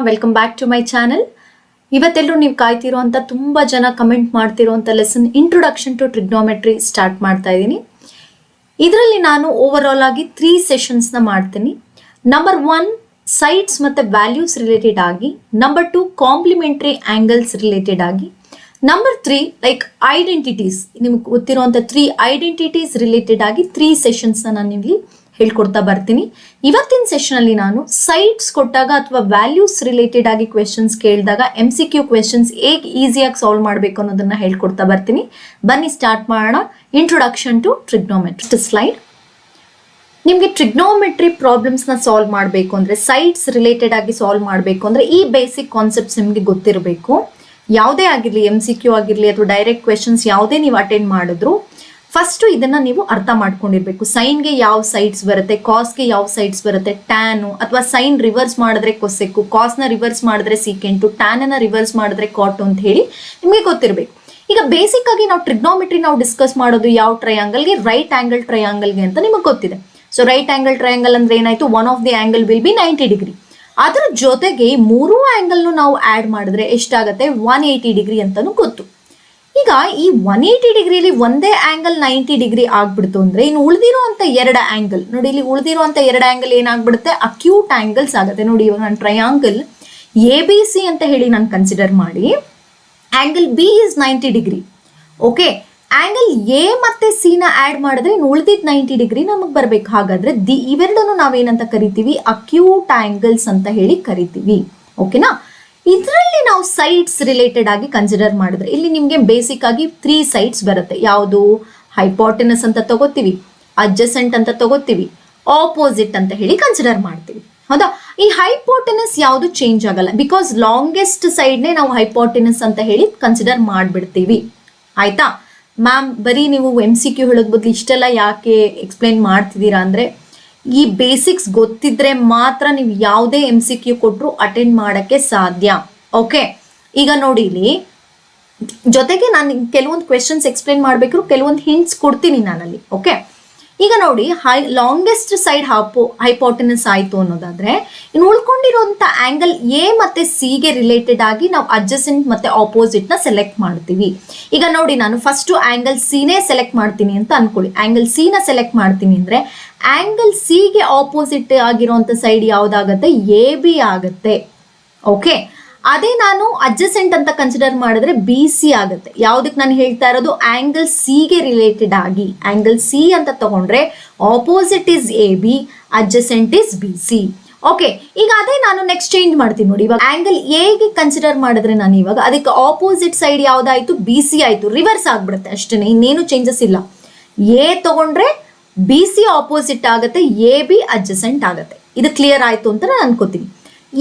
Welcome back to my channel. ಇವತ್ತೆಲ್ಲರೂ ನೀವು ಕಾಯ್ತಿರೋ ಅಂತ ತುಂಬ ಜನ ಕಮೆಂಟ್ ಮಾಡ್ತಿರೋಂಥ lesson introduction to trigonometry start ಮಾಡ್ತಾ ಇದ್ದೀನಿ. ಇದರಲ್ಲಿ ನಾನು ಓವರ್ ಆಲ್ ಆಗಿ 3 ಸೆಷನ್ಸ್ನ ಮಾಡ್ತೀನಿ. ನಂಬರ್ 1 ಸೈಡ್ಸ್ ಮತ್ತು ವ್ಯಾಲ್ಯೂಸ್ ರಿಲೇಟೆಡ್ ಆಗಿ, ನಂಬರ್ 2 ಕಾಂಪ್ಲಿಮೆಂಟ್ರಿ ಆ್ಯಂಗಲ್ಸ್ ರಿಲೇಟೆಡ್ ಆಗಿ, ನಂಬರ್ 3 ಲೈಕ್ ಐಡೆಂಟಿಟೀಸ್, ನಿಮ್ಗೆ ಗೊತ್ತಿರೋಂಥ 3 ಐಡೆಂಟಿಟೀಸ್ ರಿಲೇಟೆಡ್ ಆಗಿ 3 ಸೆಷನ್ಸ್ನ ನಾನು ಇಲ್ಲಿ ಹೇಳ್ಕೊಡ್ತಾ ಬರ್ತೀನಿ. ಇವತ್ತಿನ ಸೆಷನಲ್ಲಿ ನಾನು ಸೈಡ್ಸ್ ಕೊಟ್ಟಾಗ ಅಥವಾ ವ್ಯಾಲ್ಯೂಸ್ ರಿಲೇಟೆಡ್ ಆಗಿ ಕ್ವೆಶನ್ಸ್ ಕೇಳಿದಾಗ MCQ ಕ್ವೆಶನ್ಸ್ ಹೇಗೆ ಈಸಿಯಾಗಿ ಸಾಲ್ವ್ ಮಾಡಬೇಕು ಅನ್ನೋದನ್ನ ಹೇಳ್ಕೊಡ್ತಾ ಬರ್ತೀನಿ. ಬನ್ನಿ ಸ್ಟಾರ್ಟ್ ಮಾಡೋಣ. Introduction to trigonometry slide. ನಿಮಗೆ ಟ್ರಿಗ್ನೋಮೆಟ್ರಿ ಪ್ರಾಬ್ಲಮ್ಸ್ನ ಸಾಲ್ವ್ ಮಾಡಬೇಕು ಅಂದರೆ, ಸೈಡ್ಸ್ ರಿಲೇಟೆಡ್ ಆಗಿ ಸಾಲ್ವ್ ಮಾಡಬೇಕು ಅಂದರೆ ಈ ಬೇಸಿಕ್ ಕಾನ್ಸೆಪ್ಟ್ಸ್ ನಿಮಗೆ ಗೊತ್ತಿರಬೇಕು. ಯಾವುದೇ ಆಗಿರಲಿ, MCQ ಆಗಿರಲಿ ಅಥವಾ ಡೈರೆಕ್ಟ್ ಕ್ವೆಶನ್ಸ್ ಯಾವುದೇ ನೀವು ಅಟೆಂಡ್ ಮಾಡಿದ್ರು ಫಸ್ಟು ಇದನ್ನು ನೀವು ಅರ್ಥ ಮಾಡ್ಕೊಂಡಿರ್ಬೇಕು. ಸೈನ್ಗೆ ಯಾವ ಸೈಡ್ಸ್ ಬರುತ್ತೆ, ಕಾಸ್ಗೆ ಯಾವ ಸೈಡ್ಸ್ ಬರುತ್ತೆ, ಟ್ಯಾನು ಅಥವಾ ಸೈನ್ ರಿವರ್ಸ್ ಮಾಡಿದ್ರೆ ಕೊಸೆಕ್ಕು, ಕಾಸ್ನ ರಿವರ್ಸ್ ಮಾಡಿದ್ರೆ ಸೀಕೆಂಟು, ಟ್ಯಾನನ್ನು ರಿವರ್ಸ್ ಮಾಡಿದ್ರೆ ಕಾಟು ಅಂತ ಹೇಳಿ ನಿಮಗೆ ಗೊತ್ತಿರಬೇಕು. ಈಗ ಬೇಸಿಕ್ ಆಗಿ ನಾವು ಟ್ರಿಗ್ನೋಮೆಟ್ರಿ ನಾವು ಡಿಸ್ಕಸ್ ಮಾಡೋದು ಯಾವ ಟ್ರಯಾಂಗಲ್ಗೆ, ರೈಟ್ ಆಂಗಲ್ ಟ್ರಯಾಂಗಲ್ಗೆ ಅಂತ ನಿಮಗೆ ಗೊತ್ತಿದೆ. ಸೊ ರೈಟ್ ಆಂಗಲ್ ಟ್ರಯಾಂಗಲ್ ಅಂದ್ರೆ ಏನಾಯ್ತು, one of the angle will be 90 degree. ಅದರ ಜೊತೆಗೆ 3 ಆಂಗಲ್ನು ನಾವು ಆ್ಯಡ್ ಮಾಡಿದ್ರೆ ಎಷ್ಟಾಗುತ್ತೆ, 180 ಡಿಗ್ರಿ ಅಂತಲೂ ಗೊತ್ತು. ಈಗ ಈ 180 ಡಿಗ್ರಿಲಿ ಒಂದೇ ಆಂಗಲ್ 90 ಡಿಗ್ರಿ ಆಗ್ಬಿಡ್ತು ಅಂದ್ರೆ ಇನ್ನು ಉಳಿದಿರುವಂತ 2 ಆಂಗಲ್ ನೋಡಿ, ಇಲ್ಲಿ ಉಳಿದಿರುವಂತ 2 ಆಂಗಲ್ ಏನಾಗ್ಬಿಡುತ್ತೆ, ಅಕ್ಯೂಟ್ ಆಂಗಲ್ಸ್ ಆಗುತ್ತೆ. ನೋಡಿ, ಇವಾಗ ನಾನು ಟ್ರಯಾಂಗಲ್ ABC ಅಂತ ಹೇಳಿ ನಾನು ಕನ್ಸಿಡರ್ ಮಾಡಿ, angle B is 90 degree. Okay, angle A ಮತ್ತೆ C ನ ಆಡ್ ಮಾಡಿದ್ರೆ ಇನ್ನು ಉಳಿದಿದ್ 90 ಡಿಗ್ರಿ ನಮಗೆ ಬರ್ಬೇಕು. ಹಾಗಾದ್ರೆ ಇವೆರಡನ್ನು ನಾವೇನಂತ ಕರಿತೀವಿ, ಅಕ್ಯೂಟ್ ಆಂಗಲ್ಸ್ ಅಂತ ಹೇಳಿ ಕರಿತೀವಿ. ಓಕೆನಾ? ಇದರಲ್ಲಿ ನಾವು ಸೈಡ್ಸ್ ರಿಲೇಟೆಡ್ ಆಗಿ ಕನ್ಸಿಡರ್ ಮಾಡಿದ್ರೆ ಇಲ್ಲಿ ನಿಮಗೆ ಬೇಸಿಕ್ ಆಗಿ 3 ಸೈಡ್ಸ್ ಬರುತ್ತೆ. ಯಾವುದು, ಹೈಪೋಟೆನಸ್ ಅಂತ ತಗೋತೀವಿ, ಅಡ್ಜಸೆಂಟ್ ಅಂತ ತಗೋತೀವಿ, ಆಪೋಸಿಟ್ ಅಂತ ಹೇಳಿ ಕನ್ಸಿಡರ್ ಮಾಡ್ತೀವಿ. ಹೌದಾ? ಈ ಹೈಪೋಟೆನಸ್ ಯಾವುದು ಚೇಂಜ್ ಆಗಲ್ಲ, ಬಿಕಾಸ್ ಲಾಂಗೆಸ್ಟ್ ಸೈಡ್ನೇ ನಾವು ಹೈಪೋಟೆನಸ್ ಅಂತ ಹೇಳಿ ಕನ್ಸಿಡರ್ ಮಾಡಿಬಿಡ್ತೀವಿ. ಆಯ್ತಾ ಮ್ಯಾಮ್? ಬರೀ ನೀವು MCQ ಹೇಳೋದ್ ಬದಲು ಇಷ್ಟೆಲ್ಲ ಯಾಕೆ ಎಕ್ಸ್ಪ್ಲೈನ್ ಮಾಡ್ತಿದ್ದೀರಾ ಅಂದರೆ, ಈ ಬೇಸಿಕ್ಸ್ ಗೊತ್ತಿದ್ರೆ ಮಾತ್ರ ನೀವು ಯಾವುದೇ MCQ ಕೊಟ್ಟರು ಅಟೆಂಡ್ ಮಾಡೋಕ್ಕೆ ಸಾಧ್ಯ. ಓಕೆ, ಈಗ ನೋಡಿ, ಇಲ್ಲಿ ಜೊತೆಗೆ ನಾನು ಕೆಲವೊಂದು ಕ್ವೆಶನ್ಸ್ ಎಕ್ಸ್ಪ್ಲೈನ್ ಮಾಡಬೇಕು, ಕೆಲವೊಂದು ಹಿಂಟ್ಸ್ ಕೊಡ್ತೀನಿ ನಾನಲ್ಲಿ. ಓಕೆ, ಈಗ ನೋಡಿ, ಲಾಂಗೆಸ್ಟ್ ಸೈಡ್ ಹೈಪೋಟೆನಸ್ ಆಯಿತು ಅನ್ನೋದಾದ್ರೆ ಇನ್ನು ಉಳ್ಕೊಂಡಿರುವಂಥ ಆಂಗಲ್ A ಮತ್ತು C ಗೆ ರಿಲೇಟೆಡ್ ಆಗಿ ನಾವು ಅಡ್ಜಸೆಂಟ್ ಮತ್ತು ಆಪೋಸಿಟ್ನ ಸೆಲೆಕ್ಟ್ ಮಾಡ್ತೀವಿ. ಈಗ ನೋಡಿ, ನಾನು ಫಸ್ಟು ಆಂಗಲ್ C ನೇ ಸೆಲೆಕ್ಟ್ ಮಾಡ್ತೀನಿ ಅಂತ ಅನ್ಕೊಳ್ಳಿ. ಆಂಗಲ್ C ನ ಸೆಲೆಕ್ಟ್ ಮಾಡ್ತೀನಿ ಅಂದರೆ ಆಂಗಲ್ C ಗೆ ಆಪೋಸಿಟ್ ಆಗಿರುವಂಥ ಸೈಡ್ ಯಾವುದಾಗುತ್ತೆ, AB ಆಗುತ್ತೆ. ಓಕೆ, ಅದೇ ನಾನು ಅಡ್ಜಸೆಂಟ್ ಅಂತ ಕನ್ಸಿಡರ್ ಮಾಡಿದ್ರೆ BC ಆಗುತ್ತೆ. ಯಾವುದಕ್ಕೆ ನಾನು ಹೇಳ್ತಾ ಇರೋದು, ಆಂಗಲ್ C ಗೆ ರಿಲೇಟೆಡ್ ಆಗಿ. ಆಂಗಲ್ C ಅಂತ ತಗೊಂಡ್ರೆ opposite is AB, adjacent is BC. Okay, ಈಗ ಅದೇ ನಾನು ನೆಕ್ಸ್ಟ್ ಚೇಂಜ್ ಮಾಡ್ತೀನಿ. ನೋಡಿ, ಇವಾಗ ಆಂಗಲ್ A ಗೆ ಕನ್ಸಿಡರ್ ಮಾಡಿದ್ರೆ ನಾನು ಇವಾಗ ಅದಕ್ಕೆ ಆಪೋಸಿಟ್ ಸೈಡ್ ಯಾವ್ದಾಯ್ತು, BC ಆಯ್ತು. ರಿವರ್ಸ್ ಆಗ್ಬಿಡುತ್ತೆ ಅಷ್ಟೇ, ಇನ್ನೇನು ಚೇಂಜಸ್ ಇಲ್ಲ. A ತಗೊಂಡ್ರೆ BC ಆಪೋಸಿಟ್ ಆಗುತ್ತೆ, AB ಅಡ್ಜಸೆಂಟ್ ಆಗುತ್ತೆ. ಇದು ಕ್ಲಿಯರ್ ಆಯ್ತು ಅಂತ ನಾನು ಅನ್ಕೋತೀನಿ.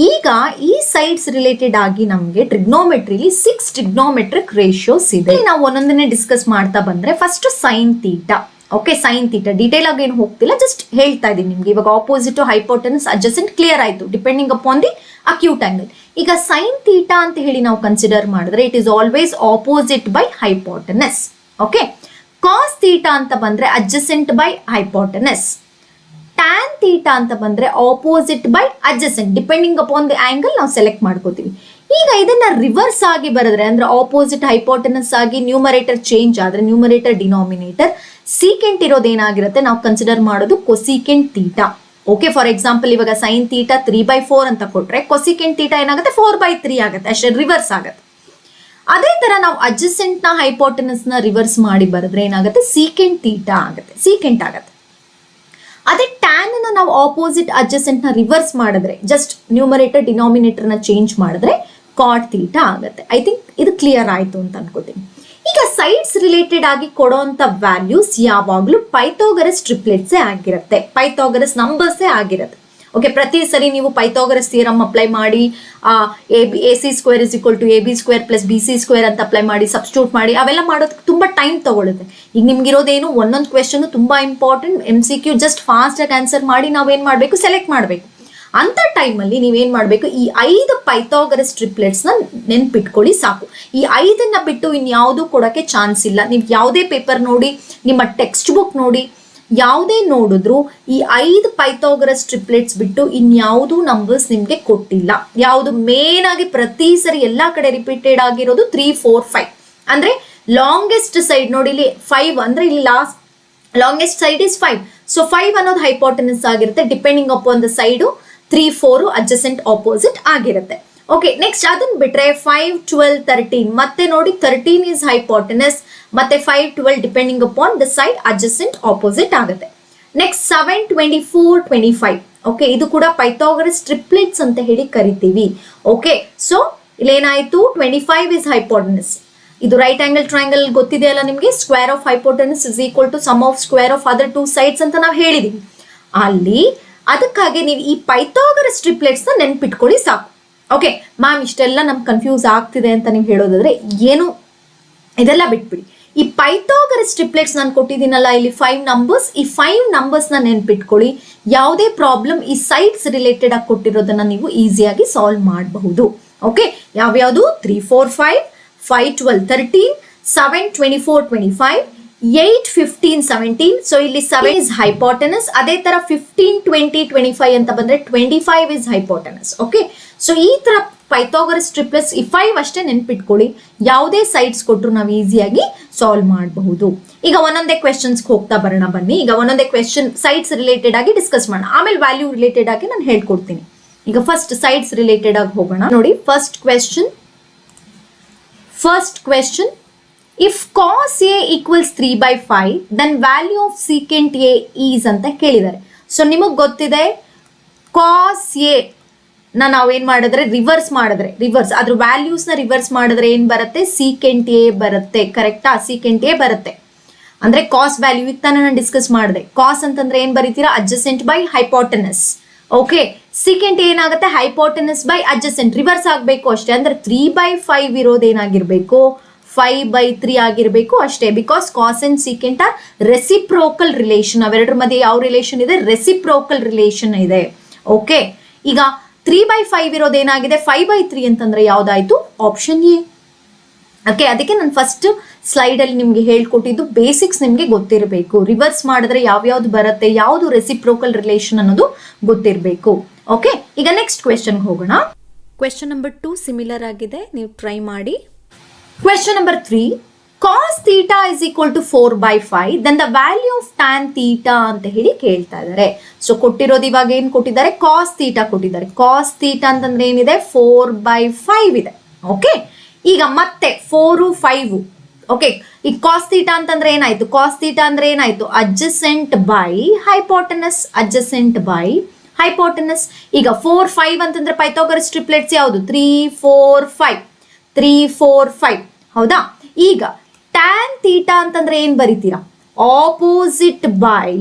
ಈಗ ಈ ಸೈಡ್ಸ್ ರಿಲೇಟೆಡ್ ಆಗಿ ನಮಗೆ ಟ್ರಿಗ್ನೋಮೆಟ್ರಿಲಿ 6 ಟ್ರಿಗ್ನೋಮೆಟ್ರಿಕ್ ರೇಷಿಯೋಸ್ ಇದೆ. ನಾವು ಒಂದೊಂದನ್ನೇ ಡಿಸ್ಕಸ್ ಮಾಡ್ತಾ ಬಂದ್ರೆ first sine theta. Okay, sine theta detail ಆಗಿ ಏನು ಹೋಗ್ತಿಲ್ಲ, ಜಸ್ಟ್ ಹೇಳ್ತಾ ಇದ್ದೀನಿ ನಿಮ್ಗೆ. ಇವಾಗ ಆಪೋಸಿಟ್, ಹೈಪೋಟೆನಸ್, ಅಡ್ಜಸೆಂಟ್ ಕ್ಲಿಯರ್ ಆಯ್ತು, depending upon the acute angle. ಈಗ ಸೈನ್ ಥೀಟಾ ಅಂತ ಹೇಳಿ ನಾವು ಕನ್ಸಿಡರ್ ಮಾಡಿದ್ರೆ it is always opposite by hypotenuse. Okay, cos theta ಅಂತ ಬಂದ್ರೆ adjacent by hypotenuse. Tan theta ಅಂತ ಬಂದ್ರೆ opposite by adjacent, depending upon the angle ನಾವು ಸೆಲೆಕ್ಟ್ ಮಾಡ್ಕೋತೀವಿ. ಈಗ ಇದನ್ನ ರಿವರ್ಸ್ ಆಗಿ ಬರೆದ್ರೆ ಅಂದ್ರೆ ಆಪೋಸಿಟ್ ಹೈಪೋಟೆನಸ್ ಆಗಿ ನ್ಯೂಮರೇಟರ್ ಚೇಂಜ್ ಆದ್ರೆ ನ್ಯೂಮರೇಟರ್ ಡಿನಾಮಿನೇಟರ್ ಸೀಕೆಂಟ್ ಇರೋದೇನಾಗಿರುತ್ತೆ, ನಾವು ಕನ್ಸಿಡರ್ ಮಾಡೋದು cosecant theta. Okay, for example ಇವಾಗ ಸೈನ್ ಥೀಟಾ 3/4 ಅಂತ ಕೊಟ್ರೆ ಕೊಸಿಕೆಂಟ್ ಥೀಟಾ ಏನಾಗುತ್ತೆ, 4/3 ಆಗುತ್ತೆ, ಅಷ್ಟೇ, ರಿವರ್ಸ್ ಆಗುತ್ತೆ. ಅದೇ ತರ ನಾವು ಅಡ್ಜಸೆಂಟ್ ನ ಹೈಪೋಟೆನಸ್ ನ ರಿವರ್ಸ್ ಮಾಡಿ ಬರೆದ್ರೆ ಏನಾಗುತ್ತೆ, ಸೀಕೆಂಟ್ ಥೀಟಾ ಆಗುತ್ತೆ, ಸೀಕೆಂಟ್ ಆಗುತ್ತೆ. ಅದೇ ಟ್ಯಾನ್ ಅನ್ನ ನಾವು ಆಪೋಸಿಟ್ ಅಡ್ಜಸೆಂಟ್ ನ ರಿವರ್ಸ್ ಮಾಡಿದ್ರೆ, ಜಸ್ಟ್ ನ್ಯೂಮರೇಟರ್ ಡಿನಾಮಿನೇಟರ್ ನ ಚೇಂಜ್ ಮಾಡಿದ್ರೆ ಕಾಟ್ ಥೀಟಾ ಆಗುತ್ತೆ. ಐ ಥಿಂಕ್ ಇದು ಕ್ಲಿಯರ್ ಆಯ್ತು ಅಂತ ಅನ್ಕೋತೀನಿ. ಈಗ ಸೈಡ್ಸ್ ರಿಲೇಟೆಡ್ ಆಗಿ ಕೊಡೋಂಥ ವ್ಯಾಲ್ಯೂಸ್ ಯಾವಾಗಲೂ ಪೈಥಾಗರಸ್ ಟ್ರಿಪ್ಲೆಟ್ಸೇ ಆಗಿರುತ್ತೆ, ಪೈಥಾಗರಸ್ ನಂಬರ್ಸೇ ಆಗಿರುತ್ತೆ. ಓಕೆ, ಪ್ರತಿ ಸರಿ ನೀವು ಪೈಥಾಗರಸ್ ಥಿಯರಮ್ ಅಪ್ಲೈ ಮಾಡಿ AC² = AB² + BC² ಅಂತ ಅಪ್ಲೈ ಮಾಡಿ ಸಬ್ಸ್ಟಿಟ್ಯೂಟ್ ಮಾಡಿ ಅವೆಲ್ಲ ಮಾಡೋದಕ್ಕೆ ತುಂಬ ಟೈಮ್ ತಗೊಳುತ್ತೆ. ಈಗ ನಿಮ್ಗಿರೋದೇನು, ಒಂದೊಂದು ಕ್ವೆಶನ್ ತುಂಬ ಇಂಪಾರ್ಟೆಂಟ್, MCQ ಜಸ್ಟ್ ಫಾಸ್ಟಾಗಿ ಆನ್ಸರ್ ಮಾಡಿ ನಾವೇನು ಮಾಡಬೇಕು, ಸೆಲೆಕ್ಟ್ ಮಾಡಬೇಕು. ಅಂಥ ಟೈಮಲ್ಲಿ ನೀವೇನು ಮಾಡಬೇಕು, ಈ 5 ಪೈಥಾಗರಸ್ ಟ್ರಿಪ್ಲೆಟ್ಸ್ನ ನೆನ್ಪಿಟ್ಕೊಳ್ಳಿ ಸಾಕು. ಈ 5ನ್ನ ಬಿಟ್ಟು ಇನ್ಯಾವುದೂ ಕೊಡೋಕ್ಕೆ ಚಾನ್ಸ್ ಇಲ್ಲ. ನೀವು ಯಾವುದೇ ಪೇಪರ್ ನೋಡಿ, ನಿಮ್ಮ ಟೆಕ್ಸ್ಟ್ ಬುಕ್ ನೋಡಿ, ಯಾವುದೇ ನೋಡಿದ್ರು ಈ 5 ಪೈಥಾಗರಸ್ ಟ್ರಿಪ್ಲೆಟ್ಸ್ ಬಿಟ್ಟು ಇನ್ಯಾವುದೂ ನಂಬರ್ಸ್ ನಿಮ್ಗೆ ಕೊಟ್ಟಿಲ್ಲ. ಯಾವುದು ಮೇನ್ ಆಗಿ ಪ್ರತಿ ಸರಿ ಎಲ್ಲಾ ಕಡೆ ರಿಪೀಟೆಡ್ ಆಗಿರೋದು 3, 4, 5. ಅಂದ್ರೆ ಲಾಂಗೆಸ್ಟ್ ಸೈಡ್ ನೋಡಿ ಇಲ್ಲಿ 5 ಅಂದ್ರೆ ಇಲ್ಲಿ ಲಾಂಗೆಸ್ಟ್ ಸೈಡ್ ಇಸ್ 5. ಸೊ 5 ಅನ್ನೋದು ಹೈಪೋಟೆನಸ್ ಆಗಿರುತ್ತೆ. Depending upon the side 3, 4 adjacent opposite ಆಗಿರುತ್ತೆ. ಓಕೆ, ನೆಕ್ಸ್ಟ್ ಅದನ್ನ ಬಿಟ್ರೆ 5, 12, 13 ಮತ್ತೆ ನೋಡಿ 13 ಇಸ್ ಹೈಪೋಟೆನಸ್ ಮತ್ತೆ 5, 12 depending upon the side adjacent opposite ಆಗುತ್ತೆ. ನೆಕ್ಸ್ಟ್ 7, 24, 25. ಓಕೆ, ಇದು ಕೂಡ ಪೈಥಾಗರಸ್ ಟ್ರಿಪ್ಲೆಟ್ಸ್ ಅಂತ ಹೇಳಿ ಕರಿತೀವಿ. ಓಕೆ, ಸೊ ಇಲ್ಲೇನಾಯ್ತು 25 ಇಸ್ ಹೈಪೋಟೆನಸ್. ಇದು ರೈಟ್ ಆಂಗಲ್ ಟ್ರಯಾಂಗಲ್ ಗೊತ್ತಿದೆ ಅಲ್ಲ ನಿಮಗೆ, square of hypotenuse is equal to sum of square of other 2 sides ಅಂತ ನಾವು ಹೇಳಿದೀವಿ ಅಲ್ಲಿ. ಅದಕ್ಕಾಗಿ ನೀವು ಈ ಪೈಥಾಗರಸ್ ಟ್ರಿಪ್ಲೆಟ್ಸ್ ನ ನೆನ್ಪಿಟ್ಕೊಳ್ಳಿ ಸಾಕು. ಓಕೆ ಮ್ಯಾಮ್, ಇಷ್ಟೆಲ್ಲ ನಮ್ಗೆ ಕನ್ಫ್ಯೂಸ್ ಆಗ್ತಿದೆ ಅಂತ ನೀವು ಹೇಳೋದಾದ್ರೆ ಏನು ಇದೆಲ್ಲ ಬಿಟ್ಬಿಡಿ. ಈ ಪೈಥಾಗರಸ್ ಟ್ರಿಪ್ಲೆಟ್ಸ್ ನಾನು ಕೊಟ್ಟಿದ್ದೀನಲ್ಲ ಇಲ್ಲಿ 5 ನಂಬರ್ಸ್, ಈ 5 ನಂಬರ್ಸ್ ನ ನೆನ್ಪಿಟ್ಕೊಳ್ಳಿ. ಯಾವುದೇ ಪ್ರಾಬ್ಲಮ್ ಈ ಸೈಡ್ಸ್ ರಿಲೇಟೆಡ್ ಆಗಿ ಕೊಟ್ಟಿರೋದನ್ನ ನೀವು ಈಸಿಯಾಗಿ ಸಾಲ್ವ್ ಮಾಡಬಹುದು. ಓಕೆ, ಯಾವ್ಯಾವುದು 3, 4, 5, 5, 12, 13, 7, 24, 25, 8, 15, 17. ಸೊ ಇಲ್ಲಿ 7 ಇಸ್ ಹೈಪೋಟೆನಸ್. ಅದೇ ತರ 15, 20, 25 ಅಂತ ಬಂದ್ರೆ 25 ಇಸ್ ಹೈಪೋಟೆನಸ್. ಓಕೆ, ಸೊ ಈ ತರ ಪೈಥಾಗರಸ್ ಟ್ರಿಪ್ಲೆಟ್ಸ್ ಈ 5 ಅಷ್ಟೇ ನೆನ್ಪಿಟ್ಕೊಳ್ಳಿ. ಯಾವುದೇ ಸೈಡ್ಸ್ ಕೊಟ್ಟರು ನಾವು ಈಸಿಯಾಗಿ ಸಾಲ್ವ್ ಮಾಡಬಹುದು. ಈಗ ಒಂದೊಂದೇ ಕ್ವೆಶನ್ಸ್ ಹೋಗ್ತಾ ಬರೋಣ ಬನ್ನಿ. ಈಗ ಒಂದೊಂದೇ ಕ್ವೆಶನ್ ಸೈಡ್ಸ್ ರಿಲೇಟೆಡ್ ಆಗಿ ಡಿಸ್ಕಸ್ ಮಾಡೋಣ, ಆಮೇಲೆ ವ್ಯಾಲ್ಯೂ ರಿಲೇಟೆಡ್ ಆಗಿ ನಾನು ಹೇಳ್ಕೊಡ್ತೀನಿ. ಈಗ ಫಸ್ಟ್ ಸೈಡ್ಸ್ ರಿಲೇಟೆಡ್ ಆಗಿ ಹೋಗೋಣ. ನೋಡಿ first question, if cos A equals 3/5 then value of secant A is ಅಂತ ಕೇಳಿದ್ದಾರೆ. ಸೊ ನಿಮಗೆ ಗೊತ್ತಿದೆ cos A ನಾವೇನ್ ಮಾಡಿದ್ರೆ ರಿವರ್ಸ್ ಅದ್ರ ವ್ಯಾಲ್ಯೂಸ್ ನ ರಿವರ್ಸ್ ಮಾಡಿದ್ರೆ ಏನ್ ಬರುತ್ತೆ, secant A ಬರುತ್ತೆ. ಕರೆಕ್ಟಾ? secant A ಬರುತ್ತೆ ಅಂದ್ರೆ ಕಾಸ್ ವ್ಯಾಲ್ಯೂ ತಾನೇ ನಾನು ಡಿಸ್ಕಸ್ ಮಾಡಿದೆ. ಕಾಸ್ ಅಂತಂದ್ರೆ ಏನ್ ಬರೀತೀರಾ, adjacent by hypotenuse. Okay, secant ಏನಾಗುತ್ತೆ, ಹೈಪೋಟೆನಸ್ ಬೈ ಅಡ್ಜಸೆಂಟ್. ರಿವರ್ಸ್ ಆಗಬೇಕು ಅಷ್ಟೇ. ಅಂದ್ರೆ 3/5 ಇರೋದೇನಾಗಿರ್ಬೇಕು, 5/3 ಆಗಿರ್ಬೇಕು ಅಷ್ಟೇ. Because cos and secant are reciprocal relation. ಅವೆರಡರ ಮಧ್ಯೆ ಯಾವ ರಿಲೇಷನ್ ಇದೆ, ರೆಸಿಪ್ರೋಕಲ್ ರಿಲೇಷನ್ ಇದೆ. ಓಕೆ, ಈಗ 3/5 ಇರೋದೇನಾಗಿದೆ, 5/3 ಅಂತಂದ್ರೆ ಯಾವ್ದಾಯ್ತು, ಆಪ್ಷನ್ ಎ. ಓಕೆ, ಅದಕ್ಕೆ ನಾನು ಫಸ್ಟ್ ಸ್ಲೈಡ್ ಅಲ್ಲಿ ನಿಮ್ಗೆ ಹೇಳ್ಕೊಟ್ಟಿದ್ದು ಬೇಸಿಕ್ಸ್ ನಿಮ್ಗೆ ಗೊತ್ತಿರಬೇಕು. ರಿವರ್ಸ್ ಮಾಡಿದ್ರೆ ಯಾವ್ಯಾವ್ದು ಬರುತ್ತೆ, ಯಾವ್ದು ರೆಸಿಪ್ರೋಕಲ್ ರಿಲೇಷನ್ ಅನ್ನೋದು ಗೊತ್ತಿರಬೇಕು. ಓಕೆ, ಈಗ ನೆಕ್ಸ್ಟ್ ಕ್ವೆಶನ್ ಹೋಗೋಣ. ಕ್ವೆಶನ್ ನಂಬರ್ 2 ಸಿಮಿಲರ್ ಆಗಿದೆ, ನೀವು ಟ್ರೈ ಮಾಡಿ. Question number 3, cos theta is equal to 4/5 then the value of tan theta ಅಂತ ಹೇಳಿ ಕೇಳ್ತಾ ಇದ್ದಾರೆ. ಸೊ ಕೊಟ್ಟಿರೋದು ಇವಾಗ ಏನ್ ಕೊಟ್ಟಿದ್ದಾರೆ, cos theta ಕೊಟ್ಟಿದ್ದಾರೆ. cos theta ಅಂತಂದ್ರೆ ಏನಿದೆ, 4/5 ಇದೆ. ಓಕೆ, ಈಗ ಮತ್ತೆ 4, 5. ಓಕೆ, ಈ cos theta ಅಂತಂದ್ರೆ ಏನಾಯ್ತು, cos theta ಅಂದ್ರೆ ಏನಾಯ್ತು, ಅಡ್ಜಸೆಂಟ್ ಬೈ ಹೈಪೋಟೆನಸ್. ಈಗ 4, 5 ಅಂತಂದ್ರೆ ಪೈಥಾಗರಸ್ ಟ್ರಿಪ್ಲೆಟ್ಸ್ ಯಾವುದು, 3, 4, 5, 3, 4, 5 ಹೌದಾ. ಈಗ tan theta ಅಂತಂದ್ರೆ ಏನ್ ಬರಿತೀರಾ, ಆಪೋಸಿಟ್ ಬೈ